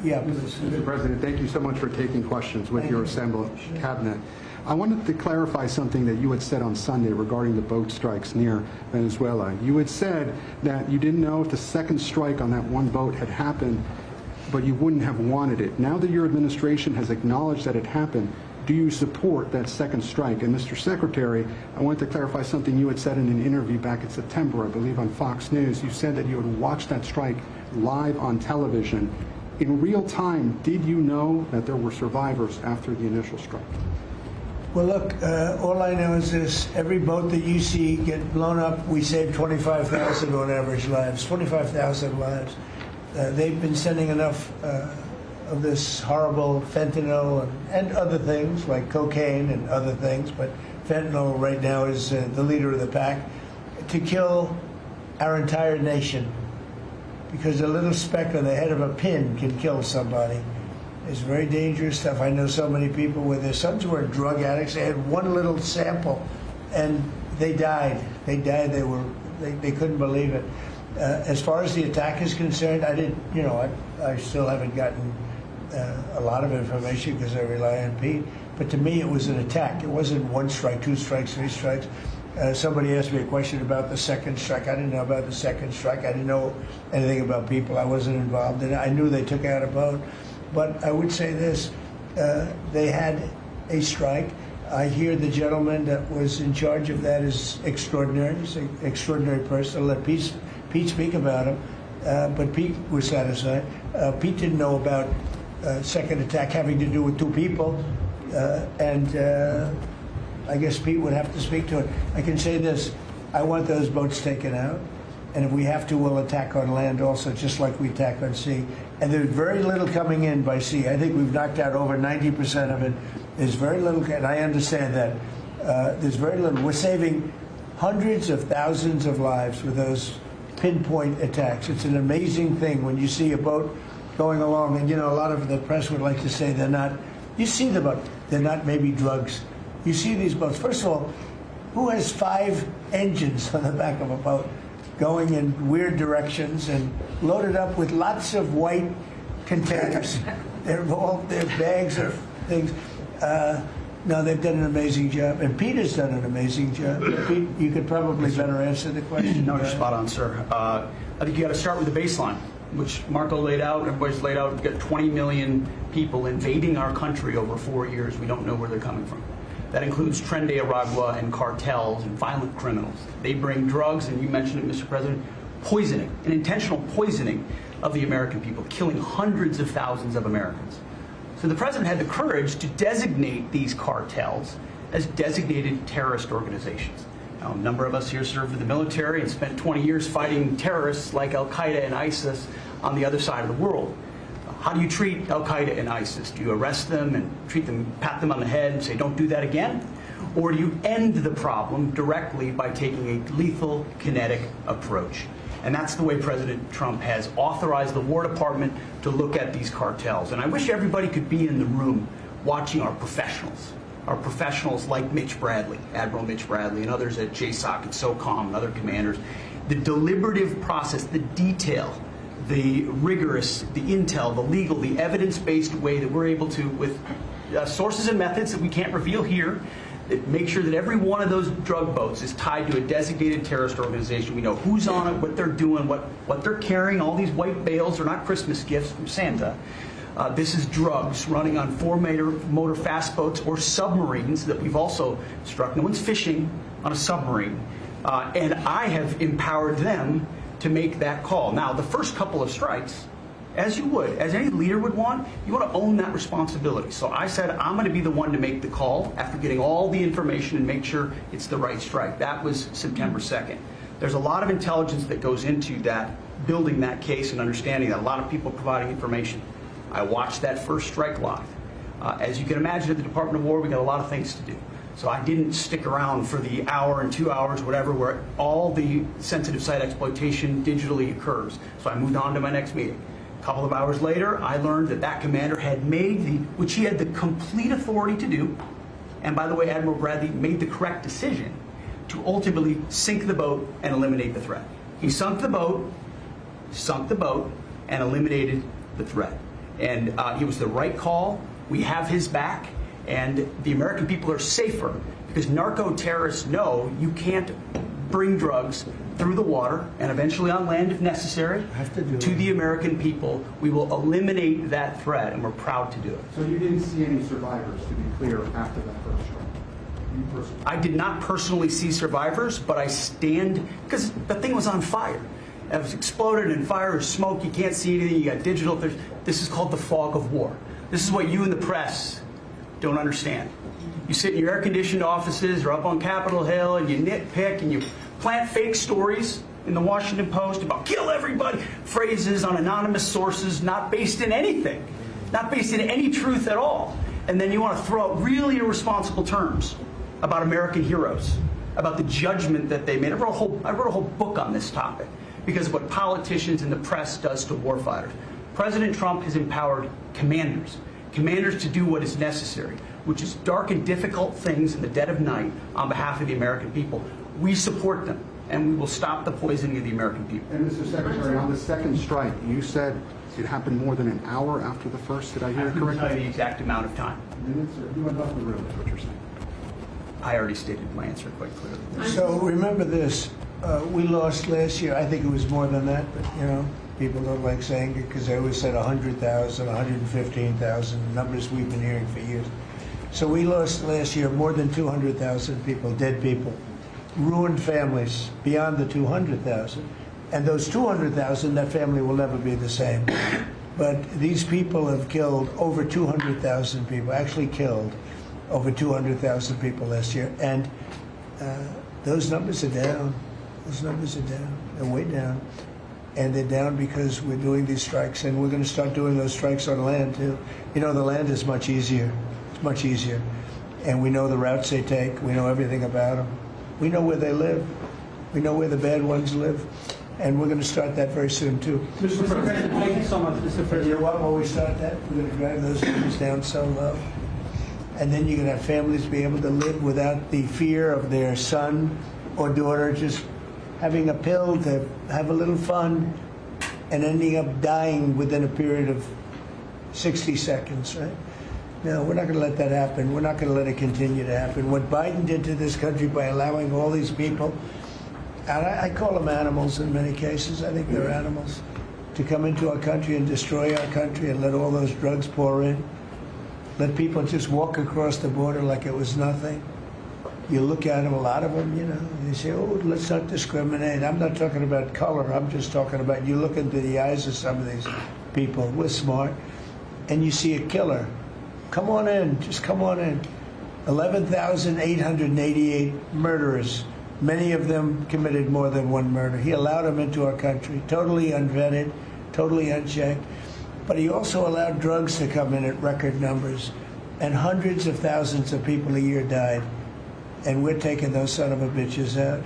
Yeah, please. Mr. President, thank you so much for taking questions with your assembled cabinet. I wanted to clarify something that you had said on Sunday regarding the boat strikes near Venezuela. You had said that you didn't know if the second strike on that one boat had happened, but you wouldn't have wanted it. Now that your administration has acknowledged that it happened, do you support that second strike? And Mr. Secretary, I wanted to clarify something you had said in an interview back in September, I believe on Fox News. You said that you had watched that strike live on television. In real time, did you know that there were survivors after the initial strike? Well, look, all I know is this. Every boat that you see get blown up, we save 25,000 on average lives, 25,000 lives. They've been sending enough of this horrible fentanyl and other things like cocaine and other things, but fentanyl right now is the leader of the pack, to kill our entire nation. Because a little speck on the head of a pin can kill somebody. It's very dangerous stuff. I know so many people where their sons were drug addicts. They had one little sample, and they died. They died. They couldn't believe it. As far as the attack is concerned, I still haven't gotten a lot of information because I rely on Pete. But to me, it was an attack. It wasn't one strike, two strikes, three strikes. Somebody asked me a question about the second strike. I didn't know about the second strike. I didn't know anything about people. I wasn't involved in it. I knew they took out a boat. But I would say this, they had a strike. I hear the gentleman that was in charge of that is extraordinary. He's an extraordinary person. I'll let Pete speak about him. But Pete was satisfied. Pete didn't know about second attack having to do with two people. I guess Pete would have to speak to it. I can say this, I want those boats taken out. And if we have to, we'll attack on land also, just like we attack on sea. And there's very little coming in by sea. I think we've knocked out over 90% of it. There's very little, and I understand that. There's very little. We're saving hundreds of thousands of lives with those pinpoint attacks. It's an amazing thing when you see a boat going along, and a lot of the press would like to say they're not. You see the boat. They're not maybe drugs. You see these boats. First of all, who has 5 engines on the back of a boat going in weird directions and loaded up with lots of white containers? They're bags of things. No, they've done an amazing job, and Pete has done an amazing job. Pete, you could probably better answer the question. No, you're spot on, sir. I think you got to start with the baseline, which Marco laid out, everybody's laid out. We've got 20 million people invading our country over 4 years. We don't know where they're coming from. That includes Tren de Aragua and cartels and violent criminals. They bring drugs, and you mentioned it, Mr. President, poisoning, an intentional poisoning of the American people, killing hundreds of thousands of Americans. So the president had the courage to designate these cartels as designated terrorist organizations. Now, a number of us here served in the military and spent 20 years fighting terrorists like Al-Qaeda and ISIS on the other side of the world. How do you treat Al-Qaeda and ISIS? Do you arrest them and treat them, pat them on the head and say, don't do that again? Or do you end the problem directly by taking a lethal, kinetic approach? And that's the way President Trump has authorized the War Department to look at these cartels. And I wish everybody could be in the room watching our professionals like Mitch Bradley, Admiral Mitch Bradley, and others at JSOC and SOCOM and other commanders. The deliberative process, the detail, the rigorous, the intel, the legal, the evidence-based way that we're able to, with sources and methods that we can't reveal here, that make sure that every one of those drug boats is tied to a designated terrorist organization. We know who's on it, what they're doing, what they're carrying. All these white bales are not Christmas gifts from Santa. This is drugs running on 4-motor fast boats or submarines that we've also struck. No one's fishing on a submarine. And I have empowered them to make that call. Now, the first couple of strikes, as you would, as any leader would want, you want to own that responsibility. So I said, I'm going to be the one to make the call after getting all the information and make sure it's the right strike. That was September 2nd. There's a lot of intelligence that goes into that, building that case and understanding that, a lot of people providing information. I watched that first strike live. As you can imagine, at the Department of War, we got a lot of things to do. So I didn't stick around for the hour and 2 hours, whatever, where all the sensitive site exploitation digitally occurs. So I moved on to my next meeting. A couple of hours later, I learned that that commander had made which he had the complete authority to do, and by the way, Admiral Bradley made the correct decision to ultimately sink the boat and eliminate the threat. He sunk the boat, and eliminated the threat. And it was the right call. We have his back, and the American people are safer because narco-terrorists know you can't bring drugs through the water and eventually on land if necessary to the American people. We will eliminate that threat, and we're proud to do it. So you didn't see any survivors, to be clear, after that first strike? You personally? I did not personally see survivors, but I stand, because the thing was on fire. It was exploded and fire and smoke. You can't see anything. You got digital. This is called the fog of war. This is what you in the press don't understand. You sit in your air-conditioned offices or up on Capitol Hill and you nitpick and you plant fake stories in the Washington Post about kill everybody, phrases on anonymous sources not based in anything, not based in any truth at all. And then you want to throw out really irresponsible terms about American heroes, about the judgment that they made. I wrote a whole book on this topic because of what politicians and the press does to warfighters. President Trump has empowered commanders to do what is necessary, which is dark and difficult things in the dead of night on behalf of the American people. We support them, and we will stop the poisoning of the American people. And Mr. Secretary, on the second strike, you said it happened more than an hour after the first. Did I hear it I couldn't tell you correctly? the exact amount of time. Minutes, or you went off the room, is what you're saying. I already stated my answer quite clearly. So remember this, we lost last year, I think it was more than that, but people don't like saying it because they always said 100,000, 115,000, numbers we've been hearing for years. So we lost last year more than 200,000 people, dead people, ruined families beyond the 200,000. And those 200,000, that family will never be the same. But these people have killed over 200,000 people, actually killed over 200,000 people last year. And those numbers are down. Those numbers are down. They're way down. And they're down because we're doing these strikes, and we're going to start doing those strikes on land, too. The land is much easier. It's much easier. And we know the routes they take. We know everything about them. We know where they live. We know where the bad ones live. And we're going to start that very soon, too. Mr. President, thank you so much, Mr. You President. know what? When we start that, we're going to drive those numbers down so low. And then you're going to have families be able to live without the fear of their son or daughter just having a pill to have a little fun and ending up dying within a period of 60 seconds, right? No, we're not going to let that happen. We're not going to let it continue to happen. What Biden did to this country by allowing all these people, and I call them animals in many cases, I think they're animals, to come into our country and destroy our country and let all those drugs pour in, let people just walk across the border like it was nothing. You look at them, a lot of them, they say, oh, let's not discriminate. I'm not talking about color. I'm just talking about you look into the eyes of some of these people. We're smart. And you see a killer. Come on in. Just come on in. 11,888 murderers. Many of them committed more than one murder. He allowed them into our country, totally unvetted, totally unchecked. But he also allowed drugs to come in at record numbers. And hundreds of thousands of people a year died. And we're taking those son of a bitches out,